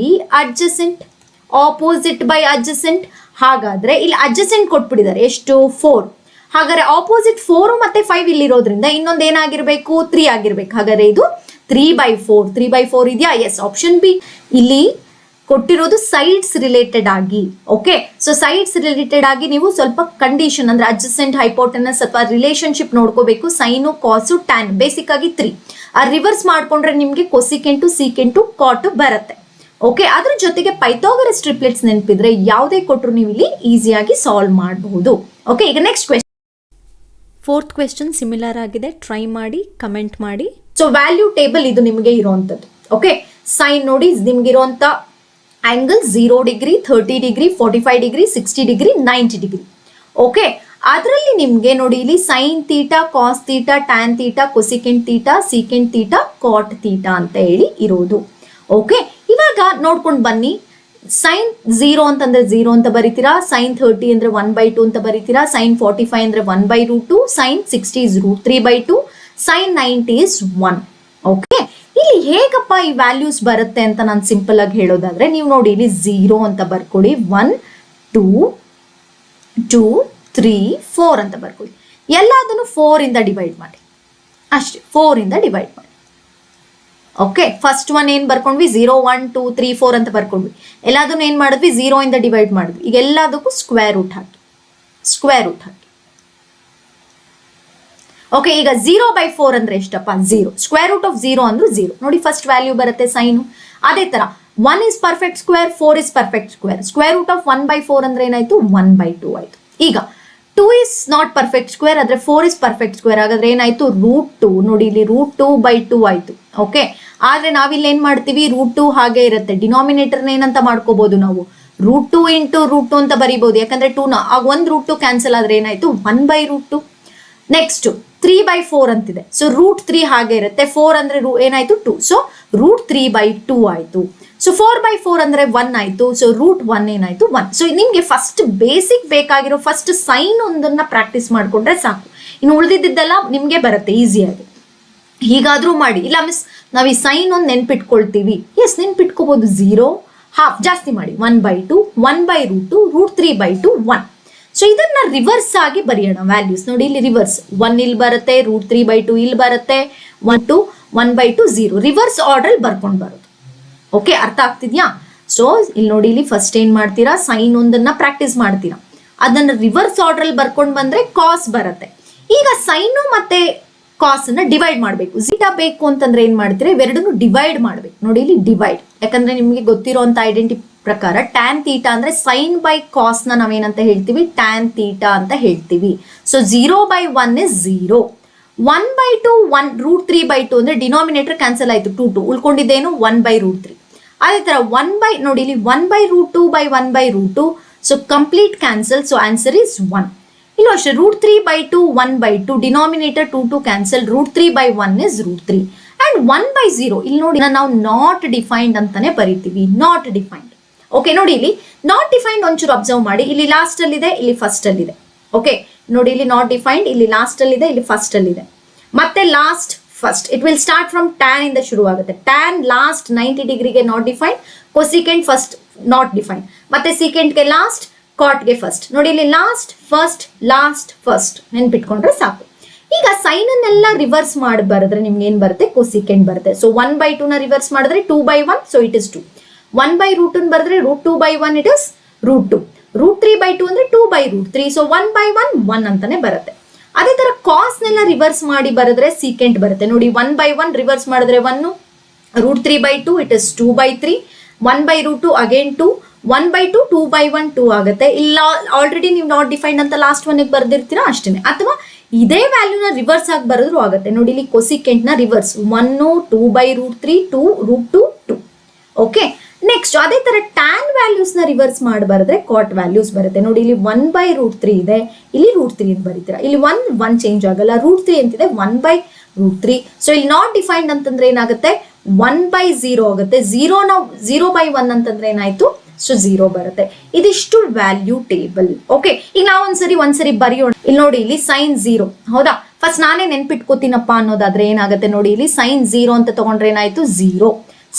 ಅಡ್ಜಸೆಂಟ್. ಹಾಗಾದ್ರೆ ಇಲ್ಲಿ ಅಡ್ಜಸೆಂಟ್ ಕೊಟ್ಬಿಟ್ಟಿದ್ದಾರೆ ಎಷ್ಟು, 4. ಹಾಗಾದ್ರೆ ಆಪೋಸಿಟ್ 4 ಮತ್ತೆ 5 ಇಲ್ಲಿರೋದ್ರಿಂದ ಇನ್ನೊಂದು ಏನಾಗಿರ್ಬೇಕು, 3 ಆಗಿರ್ಬೇಕು. ಹಾಗಾದ್ರೆ ಇದು 3/4 ಇದೆಯಾ? Yes, option B. ಇಲ್ಲಿ ಕೊಟ್ಟಿರೋದು ಸೈಡ್ಸ್ ರಿಲೇಟೆಡ್ ಆಗಿ. ಓಕೆ, ಸೊ ಸೈಡ್ಸ್ ರಿಲೇಟೆಡ್ ಆಗಿ ನೀವು ಸ್ವಲ್ಪ ಕಂಡೀಷನ್ ಅಂದ್ರೆ ಅಡ್ಜಸೆಂಟ್, ಹೈಪೋಟೆನಸ್ ಅಥವಾ ರಿಲೇಶನ್ಶಿಪ್ ನೋಡ್ಕೋಬೇಕು. ಸೈನು, ಕಾಸು, ಟ್ಯಾನ್ ಬೇಸಿಕ್ ಆಗಿ 3. ರಿವರ್ಸ್ ಮಾಡ್ಕೊಂಡ್ರೆ ನಿಮ್ಗೆ ಕೊಸಿಕೆಂಟು, ಸೀಕೆಂಟು, ಕಾಟು ಬರುತ್ತೆ. ಓಕೆ, ಅದ್ರ ಜೊತೆಗೆ ಪೈಥಾಗರಸ್ ಟ್ರಿಪ್ಲೆಟ್ಸ್ ನೆನಪಿದ್ರೆ ಯಾವುದೇ ಕೊಟ್ಟರು ನೀವು ಇಲ್ಲಿ ಈಸಿಯಾಗಿ ಸಾಲ್ವ್ ಮಾಡಬಹುದು. ಓಕೆ, ಈಗ next question. 4th question similar ಆಗಿದೆ, ಟ್ರೈ ಮಾಡಿ, ಕಮೆಂಟ್ ಮಾಡಿ. ಸೊ ವ್ಯಾಲ್ಯೂ ಟೇಬಲ್ ಇದು ನಿಮಗೆ ಇರುವಂತದ್ದು. ಓಕೆ, ಸೈನ್ ನೋಡಿ ನಿಮ್ಗೆ ಇರುವಂತ angle 0 degree, 30 degree, 45 degree, 60 degree, 90 degree. Okay, ಅದರಲ್ಲಿ ನಿಮ್ಗೆ ನೋಡಿ ಇಲ್ಲಿ sine theta, cos theta, tan theta, cosecant theta, secant theta, cot theta ಅಂತ ಹೇಳಿ ಇರೋದು. ಓಕೆ, ಇವಾಗ ನೋಡ್ಕೊಂಡು ಬನ್ನಿ. ಸೈನ್ 0 ಅಂತಂದ್ರೆ 0 ಅಂತ ಬರೀತೀರಾ, ಸೈನ್ 30 ಅಂದ್ರೆ 1/2 ಅಂತ ಬರೀತೀರಾ, ಸೈನ್ 45 ಅಂದ್ರೆ 1/√2, sine 60 is √3/2, sine 90 is 1. Okay, ಇಲ್ಲಿ ಹೇಗಪ್ಪ ಈ ವ್ಯಾಲ್ಯೂಸ್ ಬರುತ್ತೆ ಅಂತ ನಾನು ಸಿಂಪಲ್ ಆಗಿ ಹೇಳೋದಾದ್ರೆ ನೀವು ನೋಡಿ ಇಲ್ಲಿ 0 ಅಂತ ಬರ್ಕೊಳ್ಳಿ, 1, 2, 2, 3, 4 ಅಂತ ಬರ್ಕೊಳ್ಳಿ. ಎಲ್ಲದನ್ನು 4 ಇಂದ ಡಿವೈಡ್ ಮಾಡಿ ಅಷ್ಟೇ, 4 ಇಂದ ಡಿವೈಡ್ ಮಾಡಿ. ಓಕೆ, ಫಸ್ಟ್ ಒನ್ ಏನ್ ಬರ್ಕೊಂಡ್ವಿ, 0, 1, 2, 3, 4 ಅಂತ ಬರ್ಕೊಂಡ್ವಿ. ಎಲ್ಲದನ್ನು ಏನ್ ಮಾಡಿದ್ವಿ, 0 ಇಂದ ಡಿವೈಡ್ ಮಾಡಿದ್ವಿ. ಈಗ ಎಲ್ಲದಕ್ಕೂ ಸ್ಕ್ವೇರ್ ರೂಟ್ ಹಾಕಿ. ಓಕೆ, ಈಗ 0/4 ಅಂದ್ರೆ ಎಷ್ಟಪ್ಪ, 0. ಸ್ಕ್ವೇರ್ ರೂಟ್ ಆಫ್ 0 ಅಂದ್ರೆ 0. ನೋಡಿ ಫಸ್ಟ್ ವ್ಯಾಲ್ಯೂ ಬರುತ್ತೆ ಸೈನು. ಅದೇ ತರ 1 is perfect square, 4 is perfect square. Square root of 1/4 ಅಂದ್ರೆ ಏನಾಯ್ತು 1/2 ಆಯ್ತು. ಈಗ 2 is not perfect square ಆದ್ರೆ 4 is perfect square ಹಾಗಾದ್ರೆ ಏನಾಯ್ತು √2. ನೋಡಿ ಇಲ್ಲಿ √2/2 ಆಯ್ತು. ಓಕೆ, ಆದ್ರೆ ನಾವಿಲ್ಲಿ ಏನ್ ಮಾಡ್ತೀವಿ √2 ಹಾಗೆ ಇರುತ್ತೆ. ಡಿನಾಮಿನೇಟರ್ನ ಏನಂತ ಮಾಡ್ಕೋಬಹುದು ನಾವು √2 ಇಂಟು √2 ಅಂತ ಬರೀಬಹುದು. ಯಾಕಂದ್ರೆ 2 ಆಗ ಒಂದು √2 ಕ್ಯಾನ್ಸಲ್ ಆದ್ರೆ ಏನಾಯ್ತು 1/√2. ನೆಕ್ಸ್ಟ್ 3/4 ಅಂತಿದೆ. ಸೊ √3 ಹಾಗೆ ಇರುತ್ತೆ. 4 ಅಂದ್ರೆ ಏನಾಯ್ತು 2. ಸೊ √3/2 ಆಯ್ತು. ಸೊ 4/4 ಅಂದ್ರೆ 1 ಆಯ್ತು. ಸೊ √1 ಏನಾಯ್ತು 1. ಸೊ ನಿಮ್ಗೆ ಫಸ್ಟ್ ಬೇಸಿಕ್ ಬೇಕಾಗಿರೋ ಫಸ್ಟ್ ಸೈನ್ ಒಂದನ್ನ ಪ್ರಾಕ್ಟೀಸ್ ಮಾಡ್ಕೊಂಡ್ರೆ ಸಾಕು. ಇನ್ನು ಉಳಿದಿದ್ದೆಲ್ಲ ನಿಮ್ಗೆ ಬರುತ್ತೆ ಈಸಿಯಾಗಿ. ಹೀಗಾದ್ರೂ ಮಾಡಿ. ಇಲ್ಲ ಮಿಸ್ ನಾವು ಈ ಸೈನ್ ಒಂದು ನೆನ್ಪಿಟ್ಕೊಳ್ತೀವಿ. ಎಸ್ ನೆನ್ಪಿಟ್ಕೋಬಹುದು. 0 ಹಾಫ್ ಜಾಸ್ತಿ ಮಾಡಿ 1/2 1/√2 √3/2 1. ಸೊ ಇದನ್ನ ರಿವರ್ಸ್ ಆಗಿ ಬರೆಯೋಣ ವ್ಯಾಲ್ಯೂಸ್. ನೋಡಿ ಇಲ್ಲಿ ರಿವರ್ಸ್ 1 ಇಲ್ಲಿ ಬರುತ್ತೆ, √3/2 ಇಲ್ಲಿ ಬರುತ್ತೆ, 1 1/2 0 ರಿವರ್ಸ್ ಆರ್ಡರ್ ಬರ್ಕೊಂಡು ಬರೋದು. ಓಕೆ, ಅರ್ಥ ಆಗ್ತಿದ್ಯಾ? ಸೊ ಇಲ್ಲಿ ನೋಡಿ ಇಲ್ಲಿ ಫಸ್ಟ್ ಏನ್ ಮಾಡ್ತೀರಾ ಸೈನ್ ಒಂದನ್ನ ಪ್ರಾಕ್ಟೀಸ್ ಮಾಡ್ತೀರಾ. ಅದನ್ನ ರಿವರ್ಸ್ ಆರ್ಡರ್ ಬರ್ಕೊಂಡು ಬಂದ್ರೆ ಕಾಸ್ ಬರುತ್ತೆ. ಈಗ ಸೈನು ಮತ್ತೆ ಕಾಸ್ ಅನ್ನ ಡಿವೈಡ್ ಮಾಡಬೇಕು. ಝೀಟಾ ಬೇಕು ಅಂತಂದ್ರೆ ಏನ್ ಮಾಡ್ತೀರಾ ಇವೆರಡನ್ನು ಡಿವೈಡ್ ಮಾಡ್ಬೇಕು. ನೋಡಿ ಇಲ್ಲಿ ಡಿವೈಡ್, ಯಾಕಂದ್ರೆ ನಿಮ್ಗೆ ಗೊತ್ತಿರೋಂತ ಐಡೆಂಟಿ ಪ್ರಕಾರ ಟ್ಯಾನ್ ಥೀಟಾ ಅಂದ್ರೆ ಸೈನ್ ಬೈ ಕಾಸ್ ನ ನಾವೇನಂತ ಹೇಳ್ತೀವಿ ಟ್ಯಾನ್ ಥೀಟಾ ಅಂತ ಹೇಳ್ತೀವಿ. So 0/1 is 0. 1/2 1 √3/2 ಅಂದ್ರೆ ಡಿನಾಮಿನೇಟರ್ ಕ್ಯಾನ್ಸಲ್ ಆಯ್ತು 2 ಉಳ್ಕೊಂಡಿದ್ದೇನು 1/√3. ಅದೇ ತರ ನೋಡಿ ಇಲ್ಲಿ 1/√2/1/√2. So complete cancel. So answer is 1. ಇಲ್ಲೂ ಅಷ್ಟೇ √3/2 1/2 ಡಿನಾಮಿನೇಟರ್ 2 ಕ್ಯಾನ್ಸಲ್. √3/1 ಇಸ್ √3 ಅಂಡ್ 1/0 ಇಲ್ಲಿ ನೋಡಿ ನಾವು ನಾಟ್ ಡಿಫೈನ್ಡ್ ಅಂತಾನೆ ಬರಿತೀವಿ. Not defined. ಓಕೆ, ನೋಡಿ ಇಲ್ಲಿ ನಾಟ್ ಡಿಫೈನ್ಡ್ ಒಂಚೂರು ಅಬ್ಸರ್ವ್ ಮಾಡಿ. ಇಲ್ಲಿ ಲಾಸ್ಟ್ ಅಲ್ಲಿ ಇದೆ, ಇಲ್ಲಿ ಫಸ್ಟ್ ಅಲ್ಲಿ ಇದೆ. ಓಕೆ, ನೋಡಿ ಇಲ್ಲಿ ನಾಟ್ ಡಿಫೈನ್ಡ್ ಇಲ್ಲಿ ಲಾಸ್ಟ್ ಅಲ್ಲಿ ಇದೆ, ಇಲ್ಲಿ ಫಸ್ಟ್ ಅಲ್ಲಿ ಇದೆ. ಮತ್ತೆ last first it will start from tan ಇಂದ ಶುರು ಆಗುತ್ತೆ. ಟ್ಯಾನ್ ಲಾಸ್ಟ್ 90 ಡಿಗ್ರಿಗೆ not defined, cosecant first not defined, ಮತ್ತೆ ಸೀಕೆಂಟ್ಗೆ ಲಾಸ್ಟ್, ಕಾಟ್ಗೆ ಫಸ್ಟ್. ನೋಡಿ ಇಲ್ಲಿ ಲಾಸ್ಟ್ ಫಸ್ಟ್ ನೆನ್ಪಿಟ್ಕೊಂಡ್ರೆ ಸಾಕು. ಈಗ ಸೈನ್ ಅನ್ನೆಲ್ಲ ರಿವರ್ಸ್ ಮಾಡಿ ಬರೆದ್ರೆ ನಿಮ್ಗೆ ಏನ್ ಬರುತ್ತೆ ಕೊಸಿಕೆಂಟ್ ಬರುತ್ತೆ. ಸೊ 1/2 ನ ರಿವರ್ಸ್ ಮಾಡಿದ್ರೆ 2/1, ಸೊ ಇಟ್ ಇಸ್ 2. 1/√2 ಬರೆದ್ರೆ √2/1 ಇಟ್ ಇಸ್ √2. √3/2 ಅಂದ್ರೆ 2/√3. ಸೊ 1/1 1 ಅಂತಾನೆ ಬರುತ್ತೆ. ಅದೇ ತರ ಕಾಸ್ ನೆಲ್ಲ ರಿವರ್ಸ್ ಮಾಡಿ ಬರೆದ್ರೆ ಸೀಕೆಂಟ್ ಬರುತ್ತೆ. ನೋಡಿ 1/1 ರಿವರ್ಸ್ ಮಾಡಿದ್ರೆ 1, √3/2 ಇಟ್ ಇಸ್ 2/3, 1/√2 ಅಗೇನ್ 2, 1/2 2/1 2 ಆಗುತ್ತೆ. ಇಲ್ಲ ಆಲ್ರೆಡಿ ನೀವು ನಾಟ್ ಡಿಫೈನ್ಡ್ ಅಂತ ಲಾಸ್ಟ್ ಒನ್ಗೆ ಬರ್ದಿರ್ತೀರಾ ಅಷ್ಟೇನೆ. ಅಥವಾ ಇದೇ ವ್ಯಾಲ್ಯೂನ ರಿವರ್ಸ್ ಆಗಿ ಬರೆದ್ರು ಆಗುತ್ತೆ. ನೋಡಿ ಇಲ್ಲಿ ಕೊಸಿಕೆಂಟ್ ನ ರಿವರ್ಸ್ 1 2/√3 2 √2 2. ಓಕೆ, ನೆಕ್ಸ್ಟ್ ಅದೇ ತರ ಟ್ಯಾನ್ ವ್ಯಾಲ್ಯೂಸ್ ನ ರಿವರ್ಸ್ ಮಾಡಿ ಬರೆದ್ರೆ ಕಾಟ್ ವ್ಯಾಲ್ಯೂಸ್ ಬರುತ್ತೆ. ನೋಡಿ ಇಲ್ಲಿ 1/√3 ಇದೆ, ಇಲ್ಲಿ √3 ಅಂತ ಬರೀತೀರಾ. ಇಲ್ಲಿ 1 ಚೇಂಜ್ ಆಗಲ್ಲ, √3 ಅಂತಿದೆ 1/√3. ಸೊ ಇಲ್ಲಿ ನಾಟ್ ಡಿಫೈನ್ಡ್ ಅಂತಂದ್ರೆ ಏನಾಗುತ್ತೆ 1/0 ಆಗುತ್ತೆ. 0/1 ಅಂತಂದ್ರೆ ಏನಾಯ್ತು ಸೊ 0 ಬರುತ್ತೆ. ಇದಿಷ್ಟು ವ್ಯಾಲ್ಯೂ ಟೇಬಲ್. ಓಕೆ, ಈಗ ನಾವು ಒಂದ್ಸರಿ ಬರೆಯೋಣ. ಇಲ್ಲಿ ನೋಡಿ ಇಲ್ಲಿ ಸೈನ್ 0 ಹೌದಾ. ಫಸ್ಟ್ ನಾನೇ ನೆನ್ಪಿಟ್ಕೋತೀನಪ್ಪ ಅನ್ನೋದಾದ್ರೆ ಏನಾಗುತ್ತೆ ನೋಡಿ ಇಲ್ಲಿ ಸೈನ್ 0 ಅಂತ ತಗೊಂಡ್ರೆ ಏನಾಯ್ತು 0.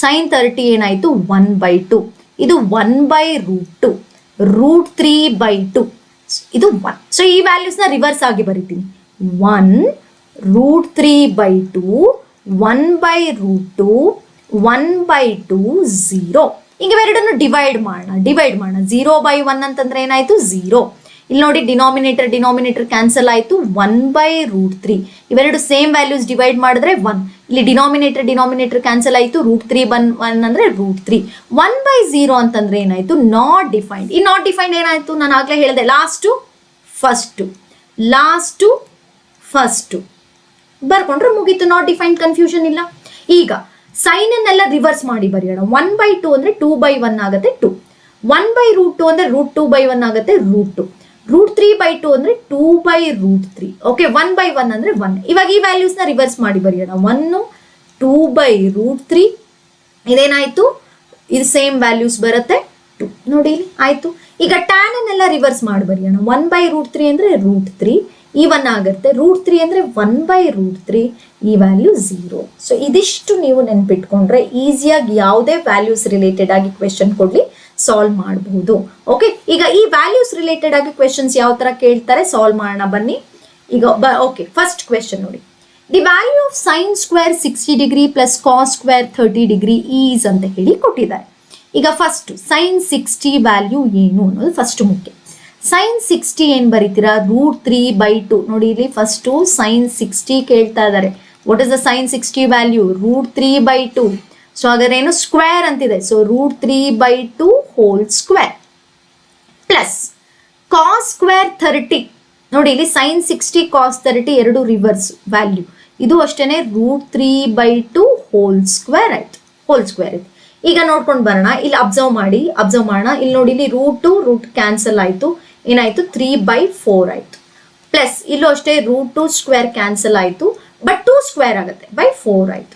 ಸೈನ್ 30 ಏನಾಯ್ತು 1/2. ಇದು 1/√2, √3/2 ಇದು 1. ಸೊ ಈ ವ್ಯಾಲ್ಯೂಸ್ ನ ರಿವರ್ಸ್ ಆಗಿ ಬರಿತೀನಿ. 1 √3/2 1/√2 1/2 0. ಈಗ ಇವೆರಡನ್ನು ಡಿವೈಡ್ ಮಾಡೋಣ. 0/1 ಅಂತಂದ್ರೆ ಏನಾಯ್ತು 0. ಇಲ್ಲಿ ನೋಡಿ ಡಿನಾಮಿನೇಟರ್ ಕ್ಯಾನ್ಸಲ್ ಆಯ್ತು 1/√3. ಇವೆರಡು ಸೇಮ್ ವ್ಯಾಲ್ಯೂಸ್ ಡಿವೈಡ್ ಮಾಡಿದ್ರೆ 1. ಇಲ್ಲಿ ಡಿನಾಮಿನೇಟರ್ ಕ್ಯಾನ್ಸಲ್ ಆಯ್ತು √3/1 ಅಂದ್ರೆ √3. 1/0 ಅಂತಂದ್ರೆ ಏನಾಯ್ತು ನಾಟ್ ಡಿಫೈನ್ಡ್. ಈ ನಾಟ್ ಡಿಫೈನ್ಡ್ ಏನಾಯ್ತು ನಾನು ಆಗ್ಲೇ ಹೇಳಿದೆ ಲಾಸ್ಟ್ ಫಸ್ಟ್ ಬರ್ಕೊಂಡ್ರೆ ಮುಗೀತು. ನಾಟ್ ಡಿಫೈನ್ಡ್ ಕನ್ಫ್ಯೂಷನ್ ಇಲ್ಲ. ಈಗ ಸೈನ್ ಅನ್ನೆಲ್ಲ ರಿವರ್ಸ್ ಮಾಡಿ ಬರೆಯೋಣ. 1/2 ಅಂದ್ರೆ 2/1 ಆಗುತ್ತೆ 2. 1/√2 ಅಂದ್ರೆ √2/1 ಆಗುತ್ತೆ √2. √3/2 ಅಂದ್ರೆ 2/√3. ಓಕೆ, 1/1 ಅಂದ್ರೆ 1. ಇವಾಗ ಈ ವ್ಯಾಲ್ಯೂಸ್ ನ ರಿವರ್ಸ್ ಮಾಡಿ ಬರೆಯೋಣ. 1 2/√3 ಇದೇನಾಯ್ತು ಇದು ಸೇಮ್ ವ್ಯಾಲ್ಯೂಸ್ ಬರುತ್ತೆ 2. ನೋಡಿ ಇಲ್ಲಿ ಆಯ್ತು. ಈಗ ಟ್ಯಾನ್ ಅನ್ನೆಲ್ಲ ರಿವರ್ಸ್ ಮಾಡಿ ಬರೆಯೋಣ. 1/√3 ಅಂದ್ರೆ √3, ಈ 1 ಆಗುತ್ತೆ. √3 ಅಂದ್ರೆ 1/√3, ಈ ವ್ಯಾಲ್ಯೂ 0. ಸೊ ಇದಿಷ್ಟು ನೀವು ನೆನ್ಪಿಟ್ಕೊಂಡ್ರೆ ಈಸಿಯಾಗಿ ಯಾವುದೇ ವ್ಯಾಲ್ಯೂಸ್ ರಿಲೇಟೆಡ್ ಆಗಿ ಕ್ವೆಶನ್ ಕೊಡ್ಲಿ ಸಾಲ್ವ್ ಮಾಡಬಹುದು. ಓಕೆ, ಈಗ ಈ ವ್ಯಾಲ್ಯೂಸ್ ರಿಲೇಟೆಡ್ ಆಗಿ ಕ್ವೆಶನ್ಸ್ ಯಾವ ತರ ಕೇಳ್ತಾರೆ ಸಾಲ್ವ್ ಮಾಡೋಣ ಬನ್ನಿ. ಈಗ ಓಕೆ, ಫಸ್ಟ್ ಕ್ವೆಶನ್ ನೋಡಿ. The value of sine square 60 degree plus cos square 30 degree is ಅಂತ ಹೇಳಿ ಕೊಟ್ಟಿದ್ದಾರೆ. ಈಗ ಫಸ್ಟ್ ಸೈನ್ 60 ವ್ಯಾಲ್ಯೂ ಏನು ಅನ್ನೋದು ಫಸ್ಟ್ ಮುಖ್ಯ. ಸೈನ್ 60 ಏನ್ ಬರೀತೀರಾ √3/2. ನೋಡಿ ಇಲ್ಲಿ ಫಸ್ಟ್ ಸೈನ್ 60 ಕೇಳ್ತಾ ಇದ್ದಾರೆ. What is the sine 60 value √3/2. So ಹಾಗಾದ್ರೆ ಏನು ಸ್ಕ್ವೇರ್ ಅಂತಿದೆ. So √3/2 whole square plus cos square 30. ನೋಡಿ ಇಲ್ಲಿ sin 60 ಕಾಸ್ 30 ಎರಡು ರಿವರ್ಸ್ ವ್ಯಾಲ್ಯೂ. ಇದು ಅಷ್ಟೇನೆ √3/2 ಹೋಲ್ ಸ್ಕ್ವೇರ್ ಆಯ್ತು. ಈಗ ನೋಡ್ಕೊಂಡು ಬರೋಣ. ಇಲ್ಲಿ ಅಬ್ಸರ್ವ್ ಮಾಡೋಣ. ಇಲ್ಲಿ ನೋಡಿ ಇಲ್ಲಿ ರೂಟ್ ಕ್ಯಾನ್ಸಲ್ ಆಯ್ತು. ಏನಾಯ್ತು 3/4 ಆಯ್ತು. ಪ್ಲಸ್ ಇಲ್ಲೂ ಅಷ್ಟೇ √2 ಸ್ಕ್ವೇರ್ ಕ್ಯಾನ್ಸಲ್ ಆಯ್ತು. ಬಟ್ 2 ಸ್ಕ್ವೇರ್ ಆಗುತ್ತೆ /4 ಆಯ್ತು.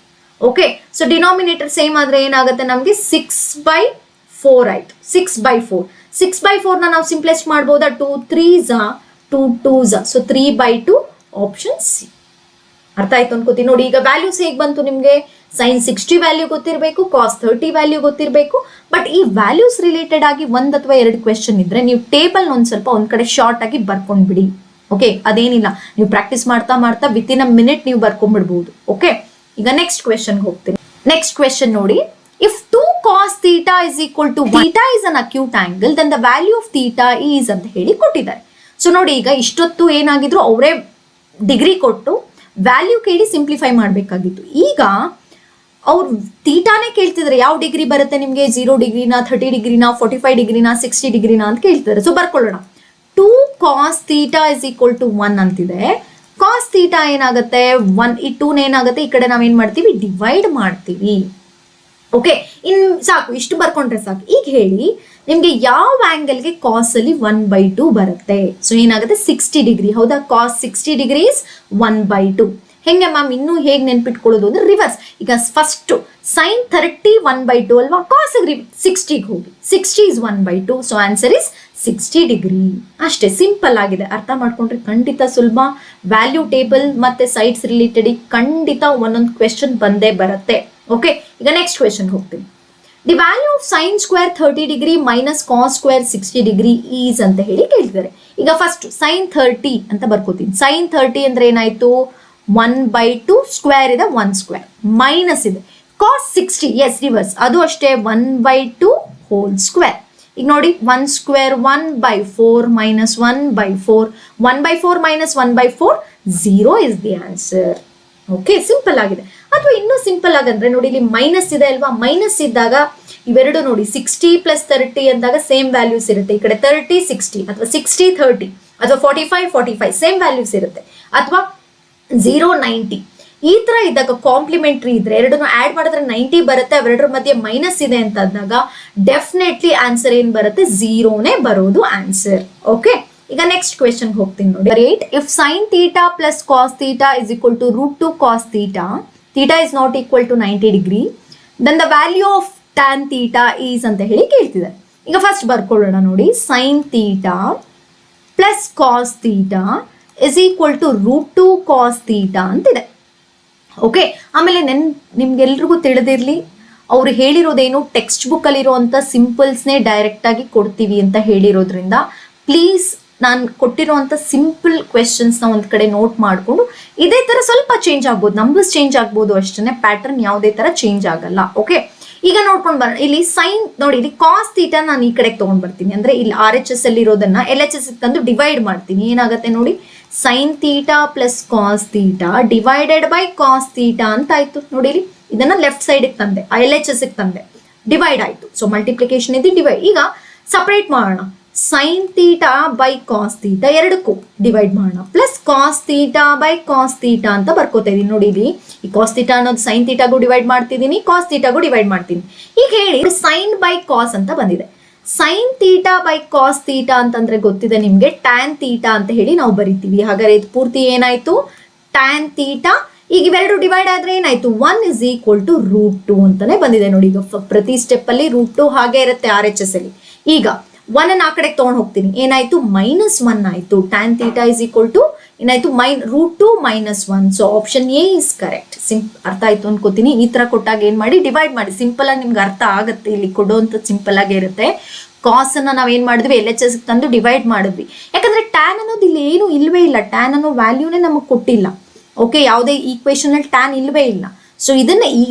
ಓಕೆ, ಸೊ ಡಿನಾಮಿನೇಟರ್ ಸೇಮ್ ಆದ್ರೆ ಏನಾಗುತ್ತೆ ನಮಗೆ 6/4 ಆಯ್ತು. 6/4 ನಾವು ಸಿಂಪ್ಲೆಸ್ಟ್ ಮಾಡ್ಬೋದಾ? 2 3s 2 2s, so 3/2 option C. ಅರ್ಥ ಆಯ್ತು ಅನ್ಕೋತೀನಿ. ನೋಡಿ ಈಗ ವ್ಯಾಲ್ಯೂಸ್ ಹೇಗೆ ಬಂತು ನಿಮಗೆ? sin 60 ವ್ಯಾಲ್ಯೂ ಗೊತ್ತಿರಬೇಕು, cos 30 ವ್ಯಾಲ್ಯೂ ಗೊತ್ತಿರಬೇಕು. ಬಟ್ ಈ ವ್ಯಾಲ್ಯೂಸ್ ರಿಲೇಟೆಡ್ ಆಗಿ 1 ಅಥವಾ 2 ಕ್ವೆಶನ್ ಇದ್ರೆ ನೀವು ಟೇಬಲ್ ಒಂದ್ ಕಡೆ ಶಾರ್ಟ್ ಆಗಿ ಬರ್ಕೊಂಡ್ಬಿಡಿ. ಓಕೆ, ಅದೇನಿಲ್ಲ, ನೀವು ಪ್ರಾಕ್ಟೀಸ್ ಮಾಡ್ತಾ ವಿತಿನ್ ಅ ಮಿನಿಟ್ ನೀವು ಬರ್ಕೊಂಡ್ಬಿಡ್ಬಹುದು. ಓಕೆ, ಈಗ ನೆಕ್ಸ್ಟ್ ಕ್ವೆಶನ್ ಹೋಗ್ತೀನಿ. ನೆಕ್ಸ್ಟ್ ಕ್ವೆಶನ್ ನೋಡಿ, if 2 cos theta is equal to theta is an acute angle, then the value of theta is ಅಂತ ಹೇಳಿ ಕೊಟ್ಟಿದ್ದಾರೆ. ಸೊ ನೋಡಿ ಈಗ ಇಷ್ಟೊತ್ತು ಏನಾಗಿದ್ರು ಅವರೇ ಡಿಗ್ರಿ ಕೊಟ್ಟು ವ್ಯಾಲ್ಯೂ ಕೇಳಿ ಸಿಂಪ್ಲಿಫೈ ಮಾಡಬೇಕಾಗಿತ್ತು. ಈಗ ಅವ್ರು ತೀಟಾನೇ ಕೇಳ್ತಿದ್ರೆ ಯಾವ ಡಿಗ್ರಿ ಬರುತ್ತೆ ನಿಮಗೆ? 0 ಡಿಗ್ರಿನಾ, 30 ಡಿಗ್ರಿನಾ, 45 ಡಿಗ್ರಿನಾ, 60 ಡಿಗ್ರಿನಾ ಅಂತ ಕೇಳ್ತಿದ್ದಾರೆ. So ಬರ್ಕೊಳ್ಳೋಣ. 2 cos theta is equal to 1 ಅಂತಿದೆ. ಕಾಸ್ ಥೀಟಾ ಏನಾಗುತ್ತೆ 1, ಈ 2 ಏನಾಗುತ್ತೆ ಈ ಕಡೆ ನಾವೇನ್ ಮಾಡ್ತೀವಿ ಡಿವೈಡ್ ಮಾಡ್ತೀವಿ. ಓಕೆ, ಸಾಕು, ಇಷ್ಟು ಬರ್ಕೊಂಡ್ರೆ ಸಾಕು. ಈಗ ಹೇಳಿ ನಿಮ್ಗೆ ಯಾವ ಆಂಗಲ್ಗೆ ಕಾಸ್ ಅಲ್ಲಿ 1/2 ಬರುತ್ತೆ? ಸೊ ಏನಾಗುತ್ತೆ 60 ಡಿಗ್ರಿ. ಹೌದಾ? ಕಾಸ್ 60 ಡಿಗ್ರೀಸ್ 1/2. ಹೆಂಗೆ ಮ್ಯಾಮ್ ಇನ್ನೂ ಹೇಗೆ ನೆನ್ಪಿಟ್ಕೊಳ್ಳೋದು ಅಂದ್ರೆ ರಿವರ್ಸ್. ಈಗ ಫಸ್ಟ್ sin 30 1/2 ಅಲ್ವಾ? ಕಾಸ್ 60ಗೆ ಹೋಗಿ 60 is 1/2. So answer is 60 degree. ಅಷ್ಟೇ, ಸಿಂಪಲ್ ಆಗಿದೆ. ಅರ್ಥ ಮಾಡ್ಕೊಂಡ್ರೆ ಖಂಡಿತ ಸುಲಭ. ವ್ಯಾಲ್ಯೂ ಟೇಬಲ್ ಮತ್ತೆ ಸೈಡ್ಸ್ ರಿಲೇಟೆಡ್ ಖಂಡಿತ ಒಂದೊಂದು ಕ್ವೆಶನ್ ಬಂದೇ ಬರುತ್ತೆ. ಓಕೆ, ಈಗ ನೆಕ್ಸ್ಟ್ ಕ್ವೆಶನ್ ಹೋಗ್ತೀನಿ. The value of sin square 30 degree minus cos square 60 degree is ಅಂತ ಹೇಳಿ ಕೇಳ್ತಿದ್ದಾರೆ. ಈಗ ಫಸ್ಟ್ sin 30 ಅಂತ ಬರ್ಕೋತೀನಿ. sin 30 ಅಂದ್ರೆ ಏನಾಯ್ತು 1/2 ಸ್ಕ್ವೇರ್ ಇದೆ 1 ಸ್ಕ್ವೇರ್ ಮೈನಸ್ ಇದೆ ಕಾಸ್ 60 ಎಸ್ ರಿವರ್ಸ್, ಅದು ಅಷ್ಟೇ 1/2 ಹೋಲ್ ಸ್ಕ್ವೇರ್. ಈಗ ನೋಡಿ 1 square 1/4 minus 1/4, 1/4 minus 1/4 0 is the answer. Okay, simple ಆಗಿದೆ. ಅಥವಾ ಇನ್ನೂ ಸಿಂಪಲ್ ಆಗಂದ್ರೆ ನೋಡಿ ಇಲ್ಲಿ ಮೈನಸ್ ಇದೆ ಅಲ್ವಾ? ಮೈನಸ್ ಇದ್ದಾಗ ಇವೆರಡು ನೋಡಿ 60 + 30 ಅಂದಾಗ ಸೇಮ್ ವ್ಯಾಲ್ಯೂಸ್ ಇರುತ್ತೆ. ಈ ಕಡೆ 30 60 ಅಥವಾ 60 30 ಅಥವಾ 45 45 ಸೇಮ್ ವ್ಯಾಲ್ಯೂಸ್ ಇರುತ್ತೆ. ಅಥವಾ 0 90 ಈ ತರ ಇದ್ದಾಗ ಕಾಂಪ್ಲಿಮೆಂಟ್ರಿ ಇದ್ರೆ ಎರಡನ್ನು ಆಡ್ ಮಾಡಿದ್ರೆ 90 ಬರುತ್ತೆ. ಅವೆರಡರ ಮಧ್ಯೆ ಮೈನಸ್ ಇದೆ ಅಂತ ಅಂದಾಗ ಡೆಫಿನೆಟ್ಲಿ ಆನ್ಸರ್ ಏನ್ ಬರುತ್ತೆ 0ನೇ ಬರೋದು ಆನ್ಸರ್. ಓಕೆ, ಈಗ ನೆಕ್ಸ್ಟ್ ಕ್ವೆಶನ್ ಹೋಗ್ತೀನಿ ನೋಡಿ. 8 if sin theta plus cos theta is equal to √2 cos theta, theta is not equal to 90 degree, then the value of tan theta is ಅಂತ ಹೇಳಿ ಕೇಳ್ತಿದ್ದಾರೆ. ಈಗ ಫಸ್ಟ್ ಬರ್ಕೊಳ್ಳೋಣ ನೋಡಿ. sin theta plus cos theta is equal to √2 cos theta ಅಂತಿದೆ. Okay, ಆಮೇಲೆ ನಿಮ್ಗೆಲ್ರಿಗೂ ತಿಳಿದಿರ್ಲಿ, ಅವ್ರು ಹೇಳಿರೋದೇನು text book ಅಲ್ಲಿರುವಂತ ಸಿಂಪಲ್ಸ್ನೇ ಡೈರೆಕ್ಟ್ ಆಗಿ ಕೊಡ್ತೀವಿ ಅಂತ ಹೇಳಿರೋದ್ರಿಂದ ಪ್ಲೀಸ್ ನಾನು ಕೊಟ್ಟಿರುವಂತ ಸಿಂಪಲ್ ಕ್ವೆಶನ್ಸ್ನ ಒಂದ್ ಕಡೆ ನೋಟ್ ಮಾಡಿಕೊಂಡು ಇದೇ ತರ ಸ್ವಲ್ಪ ಚೇಂಜ್ ಆಗ್ಬೋದು, ನಂಬರ್ಸ್ ಚೇಂಜ್ ಆಗ್ಬೋದು ಅಷ್ಟೇ, ಪ್ಯಾಟರ್ನ್ ಯಾವುದೇ ತರ ಚೇಂಜ್ ಆಗಲ್ಲ. ಓಕೆ, ಈಗ ನೋಡ್ಕೊಂಡು ಬರೋಣ. ಇಲ್ಲಿ ಸೈನ್ ನೋಡಿ, ಇಲ್ಲಿ ಕಾಸ್ ಥೀಟಾ ನಾನು ಈ ಕಡೆಗೆ ತಗೊಂಡ್ ಬರ್ತೀನಿ. ಅಂದ್ರೆ ಇಲ್ಲಿ RHS ಅಲ್ಲಿ ಇರೋದನ್ನ LHS ತಂದು ಡಿವೈಡ್ ಮಾಡ್ತೀನಿ. ಏನಾಗುತ್ತೆ ನೋಡಿ, sine theta plus cos theta divided by cos theta ಅಂತ ಆಯ್ತು. ನೋಡಿ ಇದನ್ನ ಲೆಫ್ಟ್ ಸೈಡ್ಗೆ ತಂದೆ, LHS ತಂದೆ, ಡಿವೈಡ್ ಆಯ್ತು. ಸೊ ಮಲ್ಟಿಪ್ಲಿಕೇಶನ್ ಇದೆ, ಡಿವೈಡ್. ಈಗ ಸಪರೇಟ್ ಮಾಡೋಣ. Sine theta by cos theta ಎರಡಕ್ಕೂ ಡಿವೈಡ್ ಮಾಡೋಣ. Plus cos theta by cos theta ಅಂತ ಬರ್ಕೋತಾ ಇದೀನಿ. ನೋಡಿ ಇಲ್ಲಿ ಈ ಕಾಸ್ ಥೀಟಾ ಅನ್ನೋದು ಸೈನ್ ಥೀಟಾಗೂ ಡಿವೈಡ್ ಮಾಡ್ತಿದ್ದೀನಿ, ಕಾಸ್ ಥೀಟಾಗೂ ಡಿವೈಡ್ ಮಾಡ್ತೀನಿ. ಈಗ ಹೇಳಿ ಸೈನ್ ಬೈ ಕಾಸ್ ಅಂತ ಬಂದಿದೆ. Sine theta by cos theta ಅಂತಂದ್ರೆ ಗೊತ್ತಿದೆ ನಿಮ್ಗೆ, ಟ್ಯಾನ್ ಥೀಟಾ ಅಂತ ಹೇಳಿ ನಾವು ಬರಿತೀವಿ. ಹಾಗಾದ್ರೆ ಇದು ಪೂರ್ತಿ ಏನಾಯ್ತು ಟ್ಯಾನ್ ಥೀಟಾ. ಈಗ ಇವೆರಡು ಡಿವೈಡ್ ಆದ್ರೆ ಏನಾಯ್ತು 1 is equal to √2 ಅಂತಾನೆ ಬಂದಿದೆ. ನೋಡಿ ಈಗ ಪ್ರತಿ ಸ್ಟೆಪ್ ಅಲ್ಲಿ √2 ಹಾಗೆ ಇರುತ್ತೆ RHS ಅಲ್ಲಿ. ಈಗ 1 ಆ ಕಡೆಗೆ ತಗೊಂಡು ಹೋಗ್ತೀನಿ. ಏನಾಯ್ತು -1 ಆಯ್ತು. Tan theta is equal to ಏನಾಯ್ತು √2 - 1. So option A is correct. ಅರ್ಥ ಆಯ್ತು ಅನ್ಕೋತೀನಿ. ಈ ತರ ಕೊಟ್ಟಾಗ ಏನ್ ಮಾಡಿ ಡಿವೈಡ್ ಮಾಡಿ, ಸಿಂಪಲ್ ಆಗಿ ನಿಮ್ಗೆ ಅರ್ಥ ಆಗುತ್ತೆ. ಇಲ್ಲಿ ಕೊಡುವಂತ ಸಿಂಪಲ್ ಆಗೇ ಇರುತ್ತೆ. ಕಾಸ್ ಅನ್ನ ನಾವೇನ್ ಮಾಡಿದ್ವಿ LHS ತಂದು ಡಿವೈಡ್ ಮಾಡಿದ್ವಿ. ಯಾಕಂದ್ರೆ ಟ್ಯಾನ್ ಅನ್ನೋದು ಇಲ್ಲಿ ಏನು ಇಲ್ವೇ ಇಲ್ಲ. ಟ್ಯಾನ್ ಅನ್ನೋ ವ್ಯಾಲ್ಯೂನೇ ನಮಗೆ ಕೊಟ್ಟಿಲ್ಲ. ಓಕೆ, ಯಾವುದೇ ಈಕ್ವೇಶನ್ ಅಲ್ಲಿ ಟ್ಯಾನ್ ಇಲ್ವೇ ಇಲ್ಲ. ಸೊ